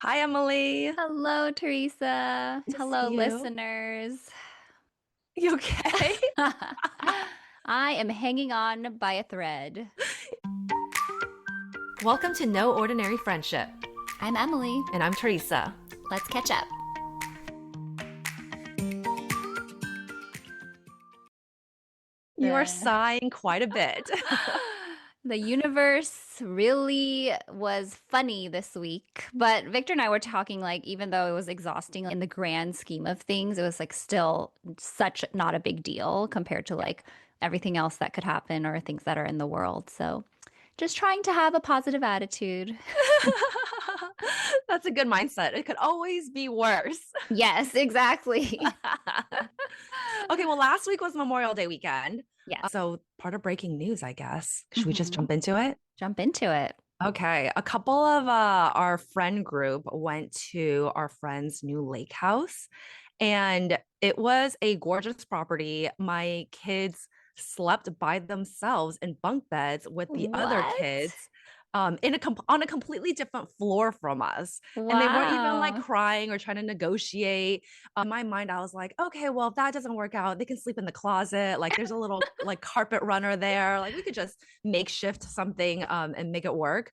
Hi, Emily. Hello, Teresa. To Hello, see you. listeners. You okay? I am hanging on by a thread. Welcome to No Ordinary Friendship. I'm Emily. And I'm Teresa. Let's catch up. You are The sighing quite a bit. the universe really was funny this week, but Victor and I were talking like even though it was exhausting in the grand scheme of things, it was like still such not a big deal compared to like everything else that could happen or things that are in the world. So, just trying to have a positive attitude. That's a good mindset. It could always be worse. Yes, exactly. Okay, well, last week was Memorial Day weekend. Yes. So, part of breaking news, I guess. Should we just Hmm. jump into it? Jump into it. Okay, a couple of our friend group went to our friend's new lake house, and it was a gorgeous property. My kids slept by themselves in bunk beds with the other What? kids on a completely different floor from us. And they weren't even like Wow. crying or trying to negotiate. In my mind, I was like, okay, well, if that doesn't work out, they can sleep in the closet. Like there's a little like carpet runner there. Like we could just makeshift something and make it work.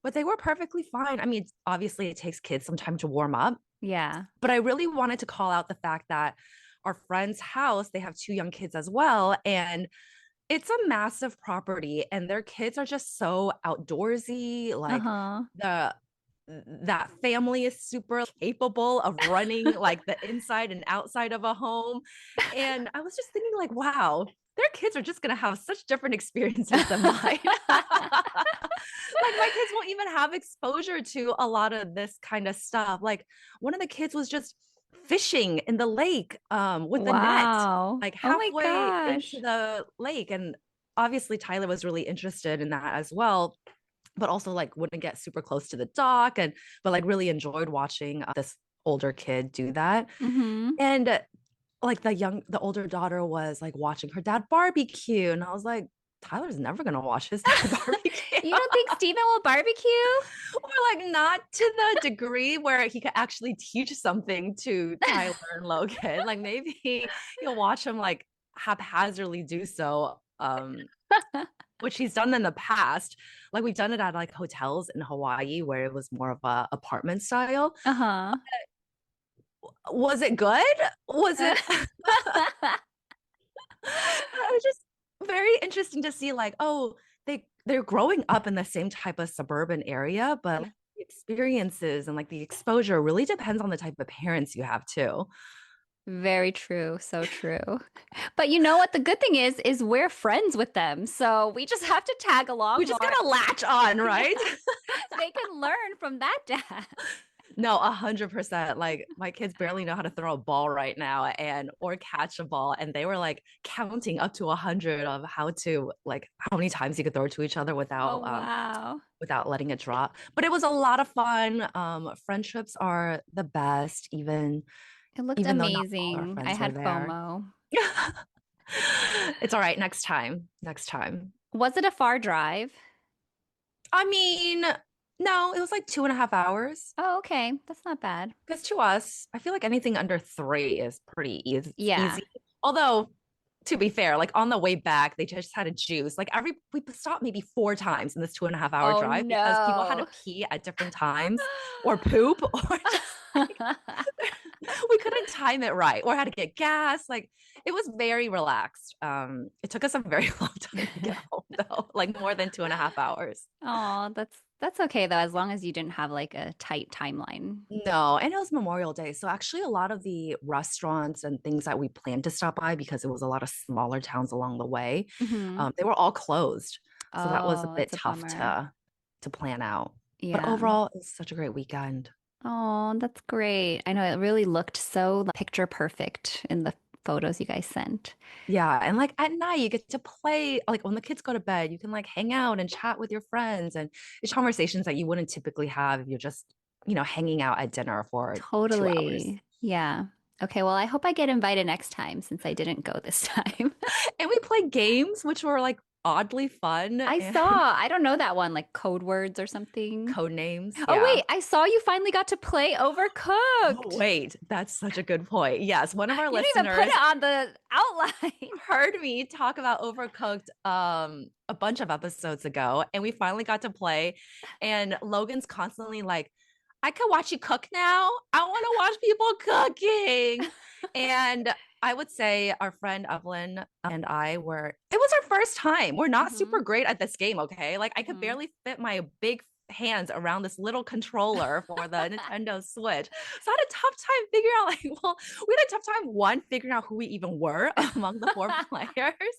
But they were perfectly fine. I mean, obviously it takes kids some time to warm up, Yeah. but I really wanted to call out the fact that our friend's house, they have two young kids as well. And it's a massive property, and their kids are just so outdoorsy. Like Uh-huh. the that family is super capable of running like the inside and outside of a home. And I was just thinking, like, wow, their kids are just gonna have such different experiences than mine. Like my kids won't even have exposure to a lot of this kind of stuff. Like one of the kids was just fishing in the lake with a net, Wow. like Oh my halfway into gosh. the lake. And obviously Tyler was really interested in that as well, but also like wouldn't get super close to the dock, and but like really enjoyed watching this older kid do that. Mm-hmm. And like the older daughter was like watching her dad barbecue, and I was like, Tyler's never gonna watch his dad barbecue. You don't think Steven will barbecue? Or like not to the degree where he could actually teach something to Tyler and Logan. Like maybe you'll watch him like haphazardly do so, which he's done in the past. Like we've done it at like hotels in Hawaii where it was more of a apartment style. Uh-huh. Was it good? Was it? It was just very interesting to see like, oh, they're growing up in the same type of suburban area, but like, Yeah. the experiences and like the exposure really depends on the type of parents you have too. Very true. So true. But you know what the good thing is we're friends with them. So we just have to tag We along just more. gotta latch on, Yeah. right? So they can learn from that dad. No, 100%. Like my kids barely know how to throw a ball right now and or catch a ball. And they were like counting up to 100 of how to like how many times you could throw to each other Oh, wow. without letting it drop. But it was a lot of fun. Friendships are the best, It looked even though not all our amazing. I friends were had there. FOMO. It's all right. Next time. Next time. Was it a far drive? I mean, no, it was like 2.5 hours. Oh, okay. That's not bad. Because to us, I feel like anything under three is pretty easy. Yeah. Easy. Although, to be fair, like on the way back, they just had a juice. Like we stopped maybe 4 times in this 2.5 hour Oh, drive because people had to no. pee at different times or poop or just like we couldn't time it right or had to get gas. Like it was very relaxed. It took us a very long time to get home though, like more than 2.5 hours. Oh, that's okay though, as long as you didn't have like a tight timeline. No, and it was Memorial Day. So actually a lot of the restaurants and things that we planned to stop by because it was a lot of smaller towns along the way, Hmm. they were all closed. So that was a Oh, bit that's a tough bummer. to plan out. But Yeah. overall, it was such a great weekend. Oh, that's great. I know it really looked so like, picture perfect in the photos you guys sent. Yeah, and like at night you get to play like when the kids go to bed, you can like hang out and chat with your friends, and it's conversations that you wouldn't typically have if you're just, hanging out at dinner for 2 hours. Totally. Yeah. Okay, well, I hope I get invited next time since I didn't go this time. And we played games which were like oddly fun I and saw. I don't know that one, like code words or something. code names. Oh, Yeah. wait, I saw you finally got to play Oh, Overcooked. wait, that's such a good point. Yes, one of our You didn't even put listeners it on the outline. heard me talk about Overcooked a bunch of episodes ago, and we finally got to play. And Logan's constantly like, I could watch you cook now. I want to watch people cooking. And I would say our friend Evelyn and I were, it was our first time. We're not super Hmm. great at this game, okay? Like I could Hmm. barely fit my big hands around this little controller for the Nintendo Switch. So I had a tough time figuring out, like, well, we had a tough time, one, figuring out who we even were among the four players.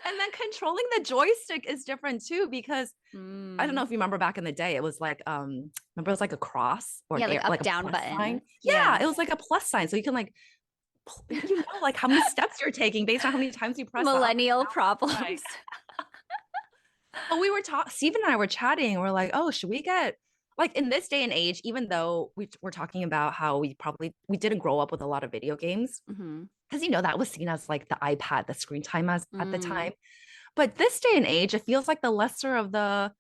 And then controlling the joystick is different too, because I don't know Mm. if you remember back in the day, it was like remember it was like a cross or an Yeah, like air, up like a down plus button. sign. Yeah, Yeah. it was like a plus sign. So you can like like how many steps you're taking based on how many times you press the up and Millennial down, right? problems. But we were talking, Steve and I were chatting. We're like, oh, should we get like in this day and age, even though we're talking about how we didn't grow up with a lot of video games, Hmm. because that was seen as like the iPad, the screen time as at the Mm. time. But this day and age, it feels like the lesser of the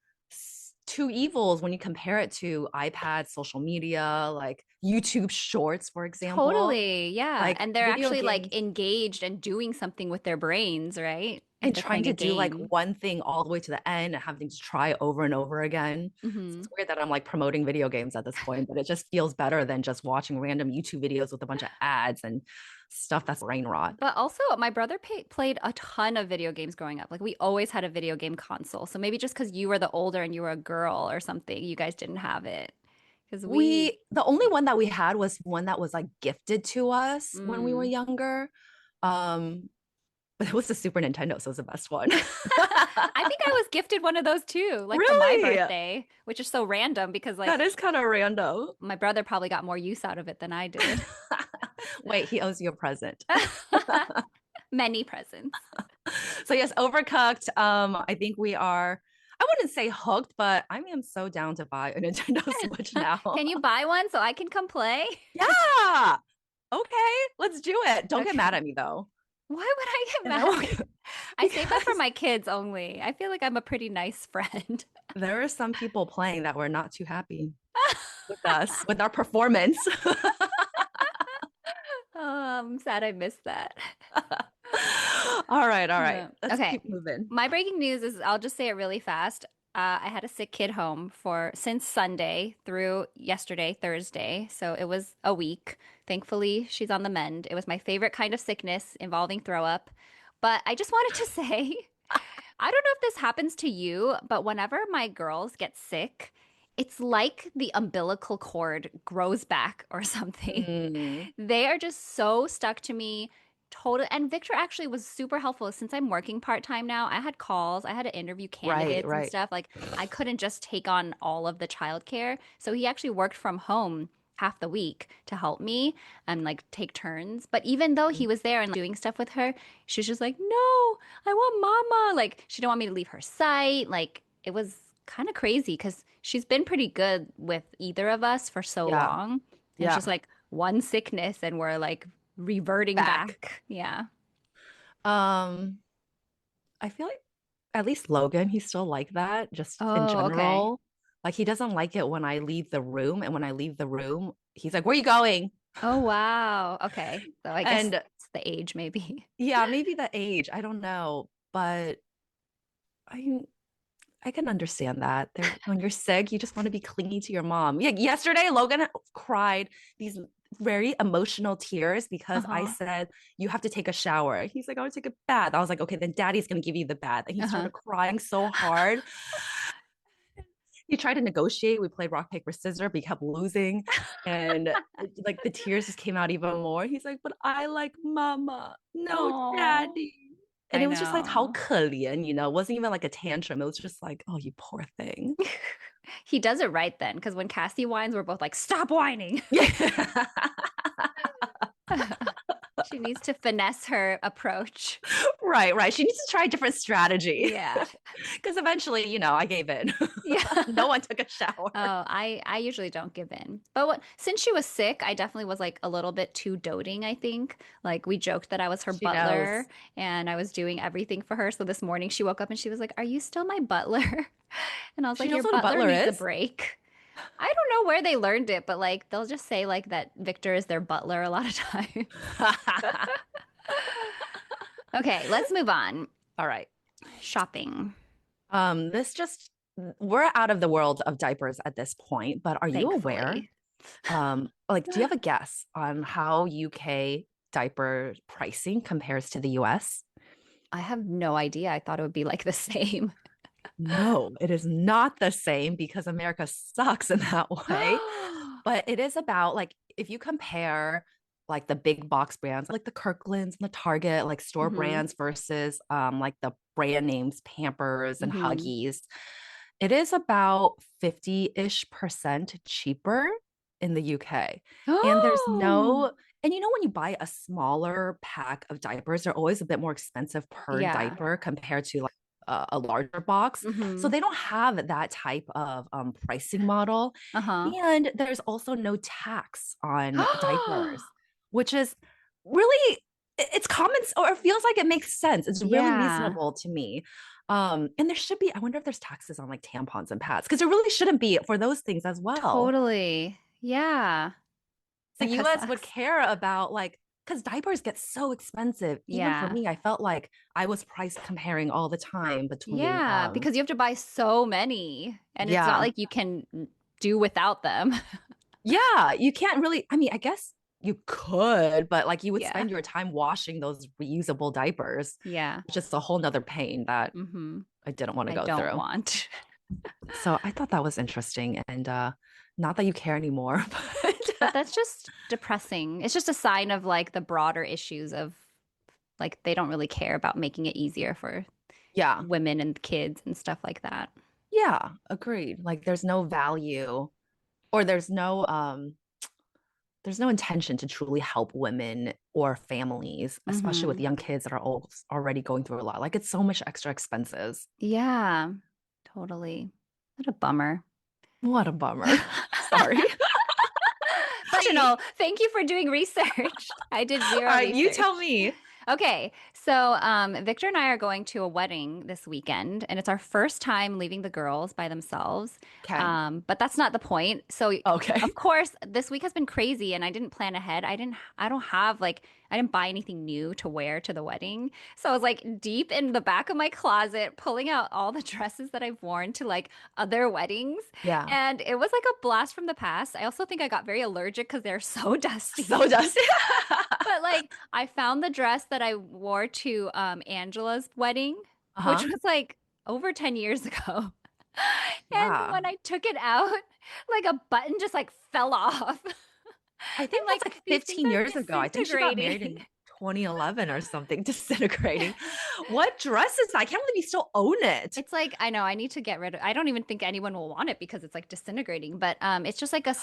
two evils when you compare it to iPad, social media, like YouTube Shorts, for example. Totally. Yeah. Like And they're video actually like games engaged and doing something with their brains, right? If and they're trying playing a to do like game. one thing all the way to the end and having to try over and over again. So Hmm. it's weird that I'm like promoting video games at this point, but it just feels better than just watching random YouTube videos with a bunch of ads and stuff that's brain rot. But also, my brother played a ton of video games growing up. Like, we always had a video game console. So maybe just because you were the older and you were a girl or something, you guys didn't have it. Because we, The only one that we had was one that was like gifted to us when we were mm. younger. Um, but it was the Super Nintendo, so it was the best one. I think I was gifted one of those too, like for my Really? birthday, which is so random because, That like, is kind of random. my brother probably got more use out of it than I did. Wait, he owes you a present. Many presents. So yes, Overcooked. I think we are, I wouldn't say hooked, but I am so down to buy a Nintendo Switch now. Can you buy one so I can come play? Yeah. Okay, let's do it. Don't get mad Okay. at me though. Why would I get And I mad? will, I save up for because my kids only. I feel like I'm a pretty nice friend. there are some people playing that were not too happy with us, with our performance. Oh, I'm sad I missed that. All right, all right. Yeah. Let's Okay. keep moving. My breaking news is I'll just say it really fast. I had a sick kid home for since Sunday through yesterday, Thursday. So it was a week. Thankfully, she's on the mend. It was my favorite kind of sickness involving throw up. But I just wanted to say, I don't know if this happens to you, but whenever my girls get sick, it's like the umbilical cord grows back or something. Mm, They are just so stuck to me. Total. And Victor actually was super helpful since I'm working part-time now. I had calls, I had to interview right, candidates and right. stuff. Like I couldn't just take on all of the childcare. So he actually worked from home half the week to help me and like take turns. But even though he was there and doing stuff with her, she was just like, "No, I want mama." Like she didn't want me to leave her sight. Like it was kind of crazy because she's been pretty good with either of us for so Yeah, long. And it's yeah. just like one sickness and we're like reverting Back. back. Yeah. Um, I feel like at least Logan, he's still like that, just in Oh, okay. general. Like he doesn't like it when I leave the room, and when I leave the room, he's like, "Where are you going?" Oh, wow. Okay. So I guess And it's the age, maybe. yeah, maybe the age, I don't know, but I I can understand that. There, when you're sick, you just want to be clingy to your mom. Yeah, yesterday Logan cried these very emotional tears because I Uh-huh. said you have to take a shower. He's like, I want to take a bath. I was like, okay, then daddy's gonna give you the bath. And he Uh-huh. started crying so hard. He tried to negotiate. We played rock, paper, scissors, but he kept losing. And like the tears just came out even more. He's like, but I like mama, no Oh, daddy. And I it was just like how know. 可怜, it wasn't even like a tantrum. It was just like, oh, you poor thing. He does it right then, because when Cassie whines, we're both like, stop whining. Yeah. She needs to finesse her approach. Right, right. She needs to try a different strategy Yeah. because eventually, I gave in. Yeah. No one took a shower. Oh, I usually don't give in. But since she was sick, I definitely was like a little bit too doting, I think. Like we joked that I was her She knows. butler and I was doing everything for her. So this morning she woke up and she was like, "Are you still my butler?" And I was She like, "Your knows what a butler butler needs a is. break." I don't know where they learned it, but like they'll just say like that Victor is their butler a lot of times. Okay, let's move on. All right. Shopping, This just we're out of the world of diapers at this point, but are you aware? thankfully. Like, do you have a guess on how UK diaper pricing compares to the US? I have no idea. I thought it would be like the same. No, it is not the same because America sucks in that way. But it is about like if you compare like the big box brands like the Kirklands and the Target, like store Hmm. brands versus like the brand names Pampers and Hmm. Huggies, it is about 50-ish% cheaper in the UK. And there's Oh, no, and when you buy a smaller pack of diapers, they're always a bit more expensive per yeah. diaper compared to like a larger box. So Hmm. they don't have that type of pricing model. Uh-huh. And there's also no tax on diapers, which is really, it's common or it feels like it makes sense. It's really Yeah, reasonable to me. And there should be, I wonder if there's taxes on like tampons and pads, because there really shouldn't be for those things as well. totally. Yeah. The That kind of US would sucks. care about like, because diapers get so expensive. Even for Yeah. me, I felt like I was price comparing all the time between, Yeah, because you have to buy so many and it's not yeah, like you can do without them. yeah, you can't really, I mean, I guess you could, but like you would Yeah. spend your time washing those reusable diapers, Yeah. which is a whole nother pain that Hmm. I didn't want to I go don't through. want. So I thought that was interesting. And not that you care anymore, But but that's just depressing. It's just a sign of like the broader issues of like they don't really care about making it easier for yeah, women and kids and stuff like that. yeah, agreed. Like there's no value or there's no intention to truly help women or families, especially with Hmm. young kids that are already going through a lot. Like it's so much extra expenses. Yeah, totally. What a bummer. What a bummer. Sorry. Professional. Thank you for doing research. I did All zero right, you tell research. me. Okay, so Victor and I are going to a wedding this weekend, and it's our first time leaving the girls by themselves. Okay. But that's not the point. So, Okay. of course, this week has been crazy, and I didn't plan ahead. I don't have like, I didn't buy anything new to wear to the wedding. So I was like deep in the back of my closet, pulling out all the dresses that I've worn to like other weddings, Yeah. and it was like a blast from the past. I also think I got very allergic because they're so So dusty. dusty. But like I found the dress that I wore to Angela's wedding, which Uh-huh. was like over 10 years ago. And Yeah. when I took it out, like a button just like fell off. I I'm think that's like, like these things 15 are years ago. I think she got married disintegrating. in 2011 or something, disintegrating. What dress is that? I can't believe you still own it. It's like, I know I need to get rid of I don't even think anyone will want it because it's like disintegrating, but it's just like a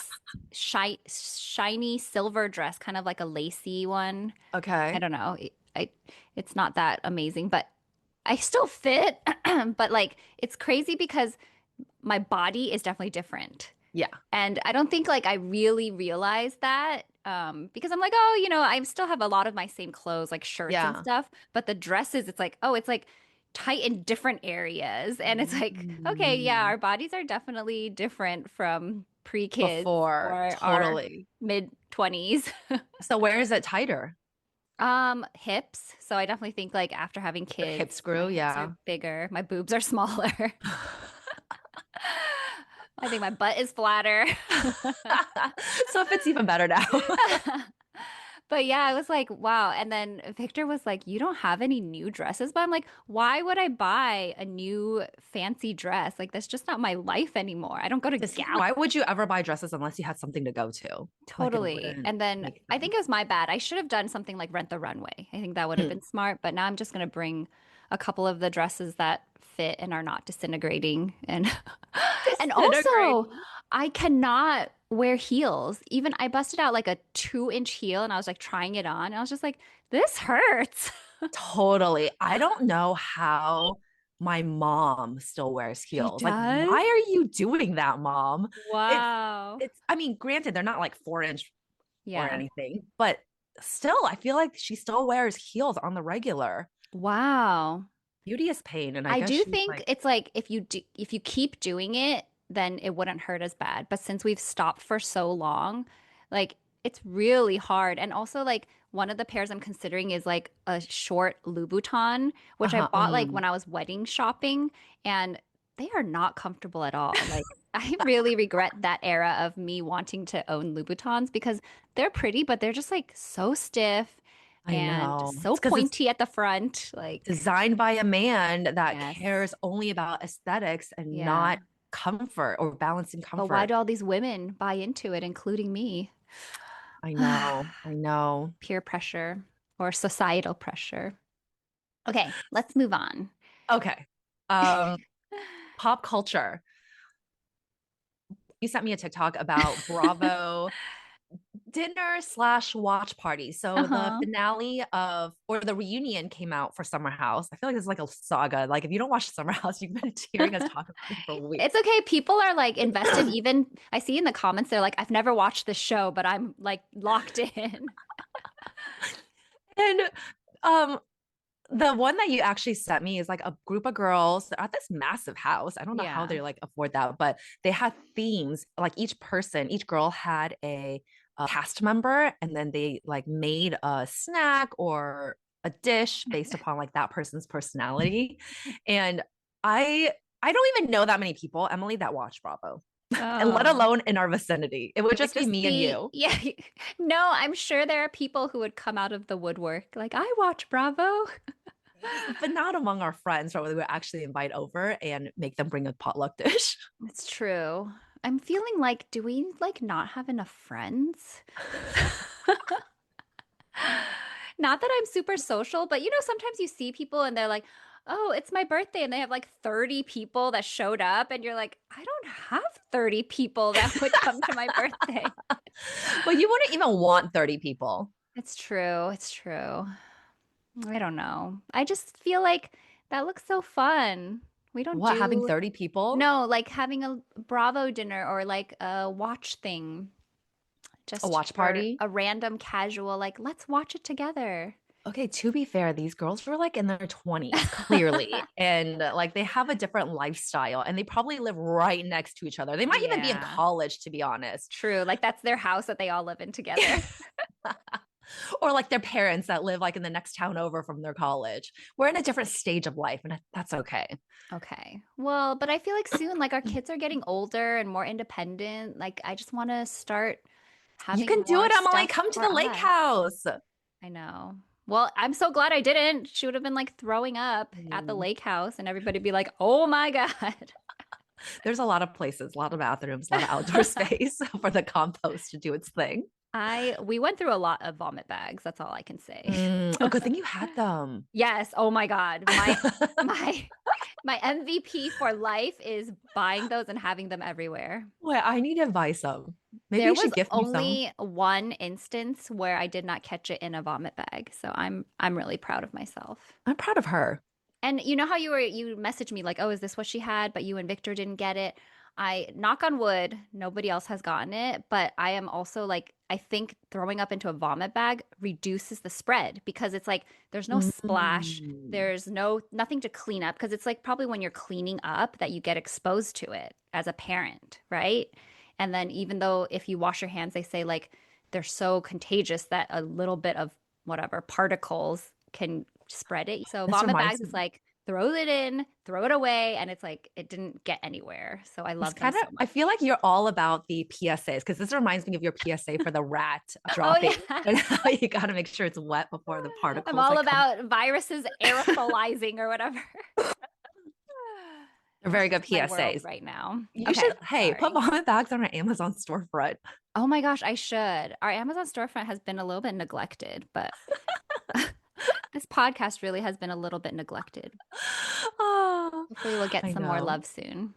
shiny silver dress, kind of like a lacy one. I Okay. don't know. It's not that amazing, but I still fit. But like it's crazy because my body is definitely different. Yeah. And I don't think like I really realized that because I'm like, oh, I still have a lot of my same clothes, like shirts and Yeah. stuff. But the dresses, it's like, oh, it's like tight in different areas. And it's like, okay, yeah, Mm. our bodies are definitely different from pre-kids Before, or our totally. mid 20s. So where is it tighter? Hips. So I definitely think like after having The hip kids, my screw, hips are yeah. bigger, my boobs are smaller. I think my butt is flatter. So if it's even better now. But yeah, I was like, wow. And then Victor was like, you don't have any new dresses? But I'm like, why would I buy a new fancy dress? Like, that's just not my life anymore. I don't go to gala. Why would you ever buy dresses unless you had something to go to? Like it Totally. wouldn't And then make I think sense. it was my bad. I should have done something like Rent the Runway. I think that would have Hmm. been smart. But now I'm just going to bring a couple of the dresses that fit and are not disintegrating. And and also, Disintegrating. I cannot wear heels. Even I busted out like a 2-inch heel and I was like trying it on. And I was just like, this hurts. Totally. I don't know how my mom still wears She heels. Like, does? why are you doing that, mom? It's Wow. I mean, granted, they're not like 4 inch or Yeah. anything, but still, I feel like she still wears heels on the regular. Wow. Beauty is pain, and I I guess do she's think like, it's like if you keep doing it, then it wouldn't hurt as bad. But since we've stopped for so long, like it's really hard. And also like one of the pairs I'm considering is like a short Louboutin, which I uh-huh, bought like when I was wedding shopping, and they are not comfortable at all. Like I really regret that era of me wanting to own Louboutins because they're pretty, but they're just like so stiff I and know. so It's because it's pointy at the front. Like, designed by a man that yes. cares only about aesthetics and Yeah. not comfort or balancing But why comfort. do all these women buy into it, including me? I know. I know. Peer pressure or societal pressure. Okay, let's move on. Okay. Um, pop culture. You sent me a TikTok about Bravo dinner slash watch party. So the Uh-huh. finale of or the reunion came out for Summer House. I feel like it's like a saga. Like if you don't watch Summer House, you've been hearing us talk about it for It's weeks. okay. People are like invested. Even I see in the comments, they're like, I've never watched this show, but I'm like locked in. And um the one that you actually sent me is like a group of girls at this massive house. I don't know how Yeah. they like afford that, but they had themes. Like each girl had a cast member, and then they like made a snack or a dish based upon like that person's personality. And I don't even know that many people, Emily, that watch Bravo, and let Oh, alone in our vicinity. It would it just be just me and be, you. yeah. No, I'm sure there are people who would come out of the woodwork. Like, I watch Bravo. But not among our friends, right? We would actually invite over and make them bring a potluck dish. It's true. I'm feeling like, do we like not have enough friends? Not that I'm super social, but sometimes you see people and they're like, oh, it's my birthday. And they have like 30 people that showed up. And you're like, I don't have 30 people that would come to my birthday. But you wouldn't even want 30 people. It's true. It's true. I don't know. I just feel like that looks so fun. We don't What, having do, 30 people? no, like having a Bravo dinner or like a watch thing, A just watch for party? a random casual, like, let's watch it together. Okay, to be fair, these girls were like in their 20s, clearly. And like they have a different lifestyle and they probably live right next to each other. They might even be in Yeah, college, to be honest. true. Like that's their house that they all live in together. Or like their parents that live like in the next town over from their college. We're in a different stage of life, and that's okay. Okay. Well, but I feel like soon, like our kids are getting older and more independent. Like I just want to start You having can do more it, Emily. stuff Come to for the lake us. house. I know. Well, I'm so glad I didn't. She would have been like throwing up at the Mm. lake house and everybody be like, "Oh my God." There's a lot of places, a lot of bathrooms, a lot of outdoor space for the compost to do its thing. We went through a lot of vomit bags. That's all I can say. Oh, good thing you had them. Yes. Oh my God. My my MVP for life is buying those and having them everywhere. Wait, I need to buy some. Maybe There you was should gift me some. only one instance where I did not catch it in a vomit bag, so I'm really proud of myself. I'm proud of her. And you know how you messaged me like, "Oh, is this what she had?" but you and Victor didn't get it. I knock on wood, nobody else has gotten it, but I am also like I think throwing up into a vomit bag reduces the spread because it's like there's no splash, Mm. there's nothing to clean up because it's like probably when you're cleaning up that you get exposed to it as a parent, right? And then even though if you wash your hands, they say like they're so contagious that a little bit of whatever particles can spread it. So This vomit bags reminds is me. like throw it in, throw it away, and it's like it didn't get anywhere. So I It's love them kind of, so I feel much. like you're all about the PSAs because this reminds me of your PSA for the rat Oh dropping yeah. and how you got to make sure it's wet before the I'm particles all like come. about viruses aerosolizing or whatever. They're That's very good just my world PSAs. right now. You should, Okay, hey, put sorry. vomit bags on our Amazon storefront. Oh my gosh, I should. Our Amazon storefront has been a little bit neglected, but this podcast really has been a little bit neglected. Oh, Hopefully, we'll get I some more know. love soon.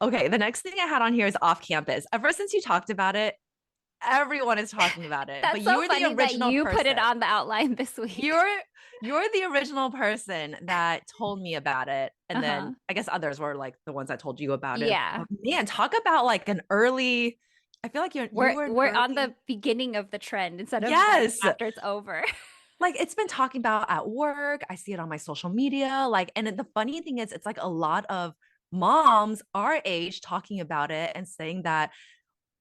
Okay, the next thing I had on here is off campus. Ever since you talked about it, everyone is talking about it. But That's you so were the funny that original you put it person. on the outline this week. You're you're the original person that told me about it. And then Uh-huh. I guess others were like the ones that told you about it. Yeah. But man, talk about like an early, I feel like you We're were an we're on the early, beginning of the trend instead of like yes. after it's over. Like it's been talking about at work. I see it on my social media. Like, and the funny thing is, it's like a lot of moms our age talking about it and saying that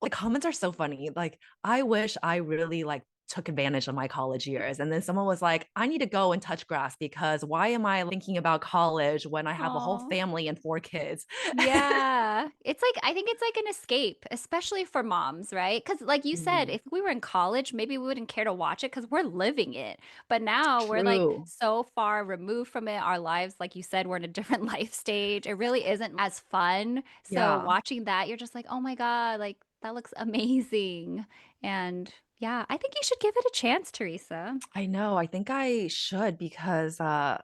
the comments are so funny. Like, I wish I really like took advantage of my college years. And then someone was like, I need to go and touch grass because why am I thinking about college when I have a whole Oh. family and 4 kids? Yeah. It's like I think it's like an escape, especially for moms, right? Because like you said, Mm, if we were in college, maybe we wouldn't care to watch it because we're living it. But now we're like true. so far removed from it. Our lives, like you said, we're in a different life stage. It really isn't as fun. So Yeah, watching that, you're just like, oh my God, like that looks amazing. And yeah, I think you should give it a chance, Teresa. I know. I think I should because a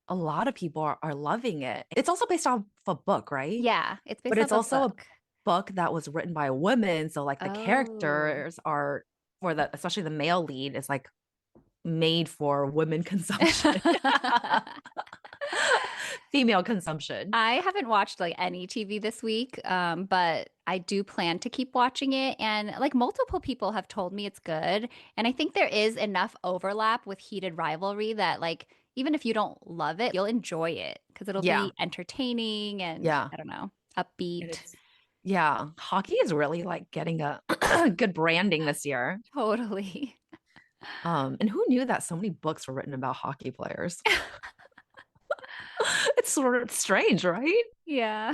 lot of people are loving it. It's also based off a book, right? Yeah, it's But based off it's a also a book. book that was written by a woman. So like the Oh. characters are for the especially the male lead is like made for women consumption. Female consumption. I haven't watched like any TV this week, but I do plan to keep watching it. And like multiple people have told me it's good. And I think there is enough overlap with Heated Rivalry that like even if you don't love it, you'll enjoy it because it'll Yeah. be entertaining and Yeah. I don't know, And upbeat. it's yeah, hockey is really like getting a good branding this year. Totally. And who knew that so many books were written about hockey players? It's sort of strange, right? Yeah.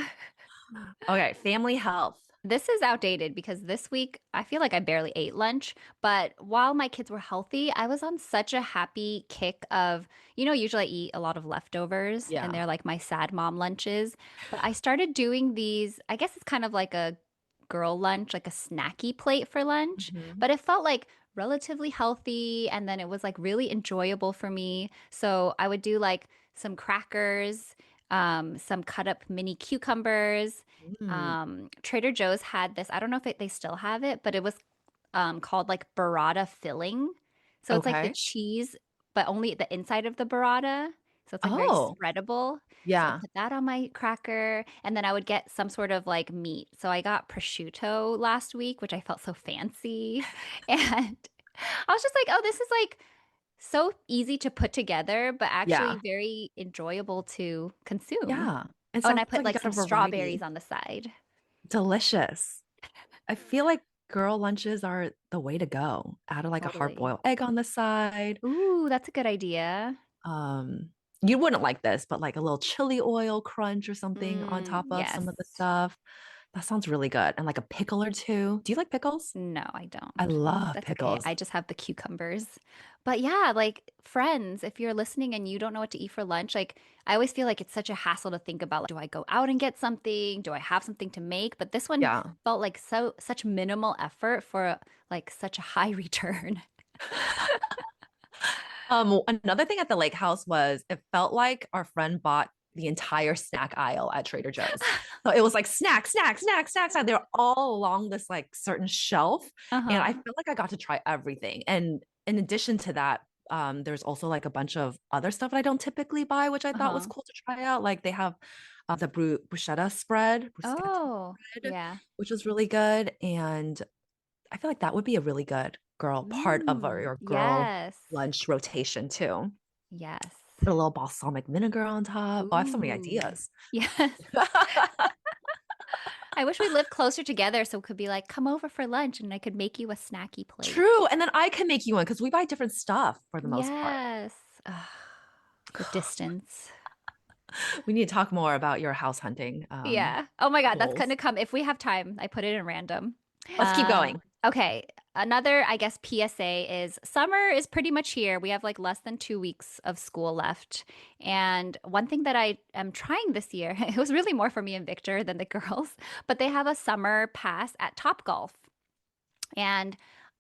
Okay, family health. This is outdated because this week I feel like I barely ate lunch. But while my kids were healthy, I was on such a happy kick of, usually I eat a lot of leftovers and Yeah. they're like my sad mom lunches. But I started doing these, I guess it's kind of like a girl lunch, like a snacky plate for lunch. Mhm. But it felt like relatively healthy and then it was like really enjoyable for me. So I would do like some crackers, some cut up mini cucumbers. Mm, Trader Joe's had this. I don't know if they still have it, but it was called like burrata filling. So it's like the okay. cheese, but only the inside of the burrata. So it's like very Oh, spreadable. So I yeah. put that on my cracker, and then I would get some sort of like meat. So I got prosciutto last week, which I felt so fancy. And I was just like, oh, this is like so easy to put together, but actually Yeah. very enjoyable to consume. Yeah. It Oh, and sounds I put like you like got a some strawberries variety. on the side. Delicious. I feel like girl lunches are the way to go. Add like a Totally. hard-boiled egg on the side. Ooh, that's a good idea. Um, you wouldn't like this, but like a little chili oil crunch or something on top of Yes. some of the stuff. That sounds really good. And like a pickle or two. Do you like pickles? No, I I don't. love That's okay. pickles. I just have the cucumbers. But yeah, like friends, if you're listening and you don't know what to eat for lunch, like I always feel like it's such a hassle to think about, like, do I go out and get something? Do I have something to make? But this one Yeah. felt like such minimal effort for like such a high return. Another thing at the lake house was it felt like our friend bought the entire snack aisle at Trader Joe's. So it was like snack, snack, snack, snack, snack. They're all along this like certain shelf. And I Uh-huh. feel like I got to try everything. And in addition to that, there's also like a bunch of other stuff that I don't typically buy, which I thought was Uh-huh. cool to try out. Like they have the bruschetta spread, bruschetta Oh, spread, yeah. which was really good. And I feel like that would be a really good girl part of your girl Yes. lunch rotation too. Yes. Put a little balsamic vinegar on top. Oh, I have so many Ooh. ideas. Yes. I wish we lived closer together so it could be like, come over for lunch and I could make you a snacky plate. True. And then I can make you one because we buy different stuff for the most part. Yes. Ugh, the distance. We need to talk more about your house hunting Yeah. Oh my God, that's goals. gonna come if we have time. I put it in random. Let's keep going. Okay. Another, I guess, PSA is summer is pretty much here. We have like less than 2 weeks of school left. And one thing that I am trying this year, it was really more for me and Victor than the girls, but they have a summer pass at Top Golf. And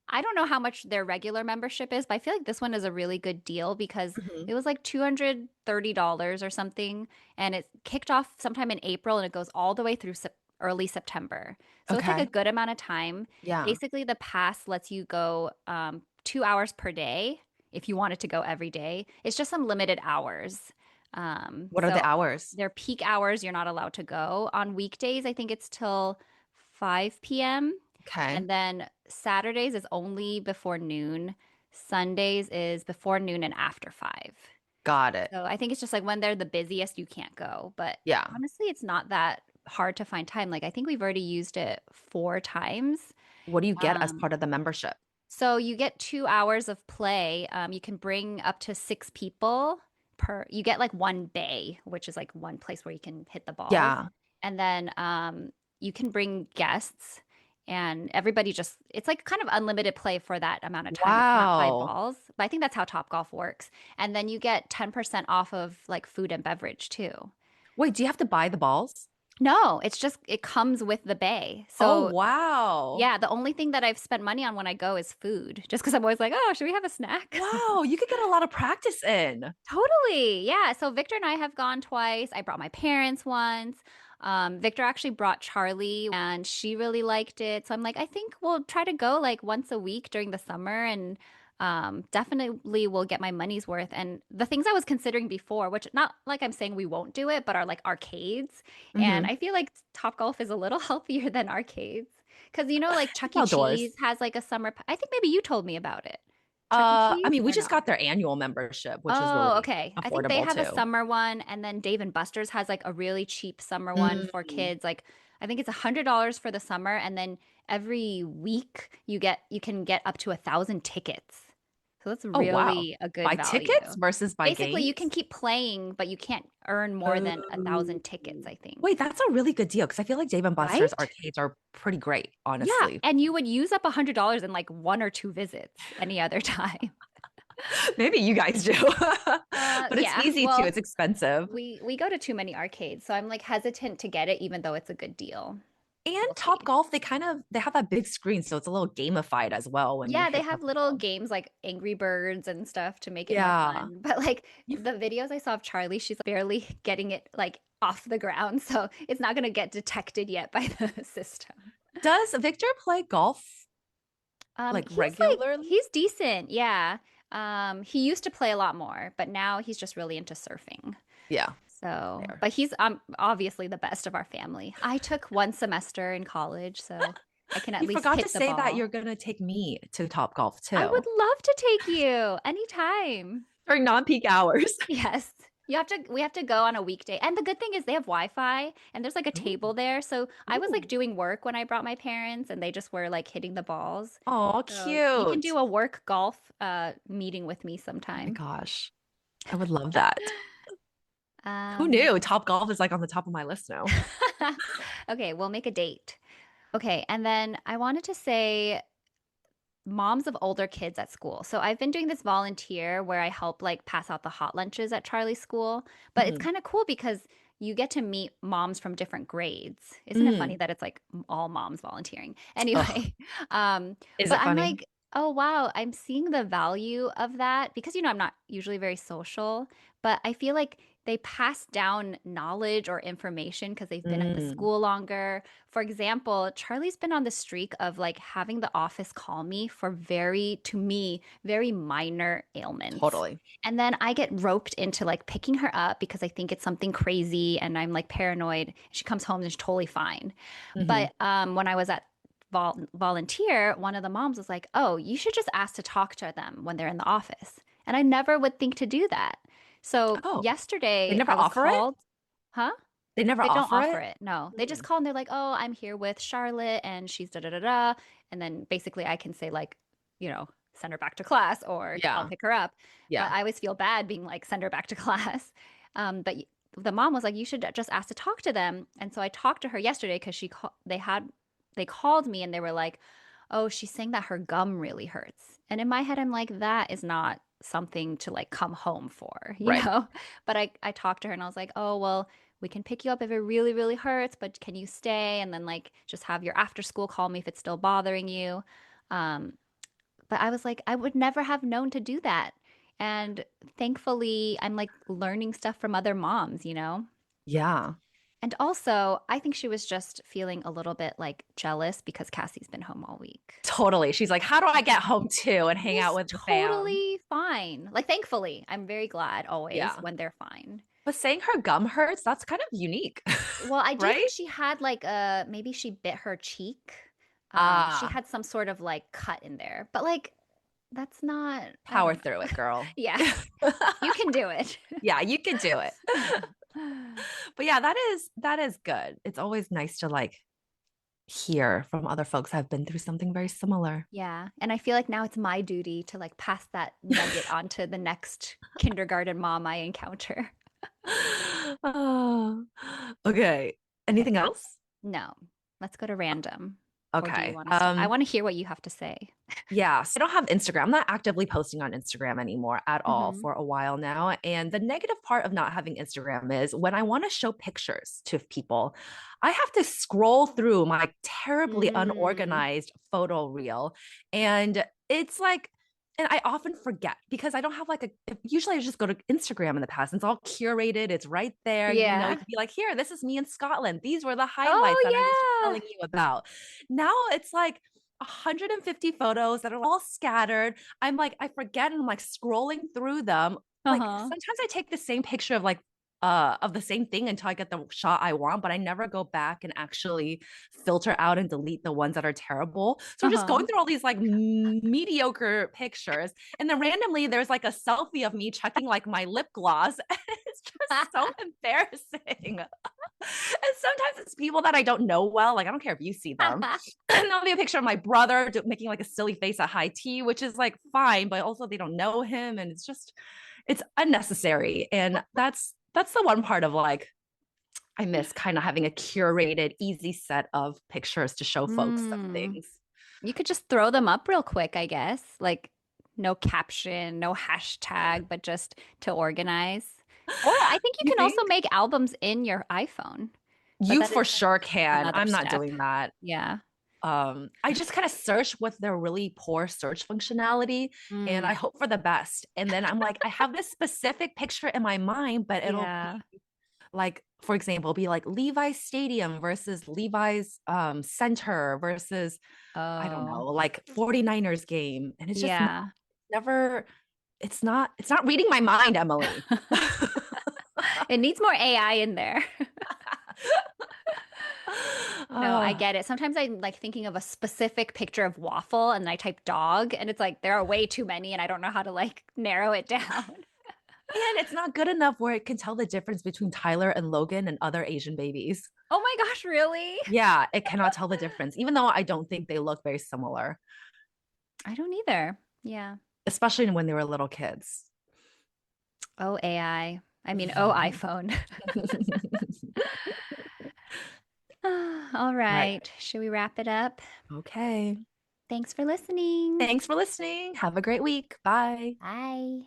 I don't know how much their regular membership is, but I feel like this one is a really good deal because Mhm. it was like $230 or something. And it kicked off sometime in April and it goes all the way through early September. So it's like a Okay. good amount of time. Yeah. Basically, the pass lets you go 2 hours per day if you wanted to go every day. It's just some limited hours. What are So the hours? their peak hours, you're not allowed to go. On weekdays, I think it's till 5 p.m. Okay. And then Saturdays is only before noon. Sundays is before noon and after 5. Got it. So I think it's just like when they're the busiest, you can't go. But Yeah. honestly, it's not that hard to find time. Like I think we've already used it 4 times. What do you get as Um, part of the membership? so you get 2 hours of play. You can bring up to 6 people per. You get like one bay, which is like one place where you can hit the balls, Yeah. and then you can bring guests, and everybody just. It's like kind of unlimited play for that amount of time. It's not by Wow. balls, but I think that's how Topgolf works. And then you get 10% off of like food and beverage too. Wait, do you have to buy the balls? No, it's just it comes with the bay. Oh, So wow. yeah, the only thing that I've spent money on when I go is food, just because I'm always like, oh, should we have a snack? Wow, you could get a lot of practice in. Totally. Yeah. So Victor and I have gone twice. I brought my parents once. Victor actually brought Charlie and she really liked it. So I'm like, I think we'll try to go like once a week during the summer and definitely will get my money's worth. And the things I was considering before, which not like I'm saying we won't do it, but are like arcades. And Hmm. I feel like Topgolf is a little healthier than arcades. Because like It's Chuck E. outdoors. Cheese has like a summer, I think maybe you told me about it. Chuck E. I Cheese mean, we or just no? got their annual membership, which is Oh, really okay. I think they affordable have a too. summer one, and then Dave and Buster's has like a really cheap summer one for Mm. kids. Like I think it's $100 for the summer, and then every week you can get up to 1,000 tickets. So that's Oh, wow. really a good Buy tickets value. versus buy Basically, you can games? keep playing, but you can't earn more than a Oh. thousand tickets, I Wait, think. that's a really good deal because I feel like Dave and Buster's Right? arcades are pretty great, Yeah, honestly. and you would use up $100 in like one or two visits any other time. Maybe you guys do, but it's Yeah. easy to. Well, It's expensive. we go to too many arcades, so I'm like hesitant to get it, even though it's a good deal. And We'll Top see. Golf, they have that big screen, so it's a little gamified as well when you Yeah, they hit the have little ball. games like Angry Birds and stuff to make it more Yeah. fun. But like You the videos I saw of Charlie, she's barely getting it like off the ground, so it's not gonna get detected yet by the system. Does Victor play golf like regularly? He's decent, yeah. He used to play a lot more, but now he's just really into surfing. Yeah, So, fair. but he's obviously the best of our family. I took one semester in college, so I can at You least forgot to hit the say that ball. you're gonna take me to Top Golf I would too love to take you anytime. during non-peak hours. Yes. We have to go on a weekday. And the good thing is they have Wi-Fi and there's like a Ooh, table there. So I was like ooh. doing work when I brought my parents and they just were like hitting the balls. Oh, So you can cute. do a work golf meeting with me Oh my sometime. gosh. I would love that. Who Um knew Top Golf is like on the top of my list now? okay, we'll make a date. Okay, and then I wanted to say moms of older kids at school. So I've been doing this volunteer where I help like pass out the hot lunches at Charlie's school, but it's Mhm. kind of cool because you get to meet moms from different grades. Isn't it funny Mm. that it's like all moms volunteering? Ugh. Anyway, Is but it I'm funny? like, oh wow, I'm seeing the value of that because I'm not usually very social, but I feel like they pass down knowledge or information because they've been at the Mm, school longer. For example, Charlie's been on the streak of like having the office call me for to me, very minor ailments. totally. And then I get roped into like picking her up because I think it's something crazy and I'm like paranoid. She comes home and she's totally fine. Hmm. But when I was at volunteer, one of the moms was like, "Oh, you should just ask to talk to them when they're in the office." And I never would think to do that. So Oh, they yesterday never I was offer it? called, huh? They never They don't offer offer it? it. No, they just Hmm. call and they're like, "Oh, I'm here with Charlotte and she's da da da da." And then basically I can say like, send her back to class or I'll Yeah. pick her up. But Yeah. I always feel bad being like, send her back to class. But the mom was like, "You should just ask to talk to them." And so I talked to her yesterday because they called me and they were like, "Oh, she's saying that her gum really hurts." And in my head, I'm like, that is not something to like come home for, you Right. know? But I talked to her and I was like, "Oh, well, we can pick you up if it really, really hurts, but can you stay? And then like just have your after school call me if it's still bothering you." Um, but I was like, I would never have known to do that. And thankfully, I'm like learning stuff from other moms, you know? Yeah. And also, I think she was just feeling a little bit like jealous because Cassie's been home all week. Totally. She's like, how do I get home too and hang out He's with the fam? totally fine. Like, thankfully, I'm very glad always Yeah. when they're fine. But saying her gum hurts, that's kind of unique, Well, I do think right? she had like maybe she bit her cheek. She Ah, had some sort of like cut in there. But like that's not, I power don't through know. it, girl. Yeah, you can do it. Yeah, you can do it. But yeah, that is good. It's always nice to like hear from other folks that have been through something very similar. Yeah, and I feel like now it's my duty to like pass that nugget on to the next kindergarten mom I encounter. Oh, okay. Okay. Anything else? No, let's go to random. Or do you Okay. want us to? I want to hear what you have to say. Yeah, so I don't have Instagram. I'm not actively posting on Instagram anymore at all Hmm. for a while now. And the negative part of not having Instagram is when I want to show pictures to people, I have to scroll through my terribly Mm, unorganized photo reel. And it's like, and I often forget because I don't have like usually I just go to Instagram in the past. And it's all curated. It's right there. You know, you yeah. can be like, here, this is me in Scotland. These were the highlights that I was just Oh telling you about. Now it's like, 150 photos that are all scattered. I'm like, I forget and I'm like scrolling through them. yeah. Like Uh-huh. sometimes I take the same picture of the same thing until I get the shot I want, but I never go back and actually filter out and delete the ones that are terrible. So I'm just Uh-huh. going through all these like mediocre pictures. And then randomly there's like a selfie of me checking like my lip gloss. And it's just so embarrassing. And sometimes it's people that I don't know well. Like, I don't care if you see them. And there'll be a picture of my brother making like a silly face at high tea, which is like fine, but also they don't know him. And it's just, it's unnecessary. And that's the one part of like, I miss kind of having a curated, easy set of pictures to show folks some Hmm. things. You could just throw them up real quick, I guess. Like no caption, no hashtag, but just to organize. Or I think you You can also think? make albums in your iPhone, but You that for is sure can. another I'm not step. doing that. Yeah. I just kind of search with their really poor search functionality and Mm. I hope for the best. And then I'm like, I have this specific picture in my mind, but it'll be Yeah. like, for example, be like Levi's Stadium versus Levi's Center versus, I don't know, Oh, like 49ers game. And it's just not, yeah. never, it's not reading my mind, Emily. It needs more AI in there. No, I Oh, get it. Sometimes I'm like thinking of a specific picture of waffle and I type dog and it's like there are way too many and I don't know how to like narrow it down. and it's not good enough where it can tell the difference between Tyler and Logan and other Asian babies. Oh my gosh, really? Yeah, it cannot tell the difference, even though I don't think they look very similar, I don't either. Yeah. especially when they were little kids. Oh, AI. I mean, oh, iPhone. All Right. right. Should we wrap it up? Okay. Thanks for listening. Thanks for listening. Have a great week. Bye. Bye.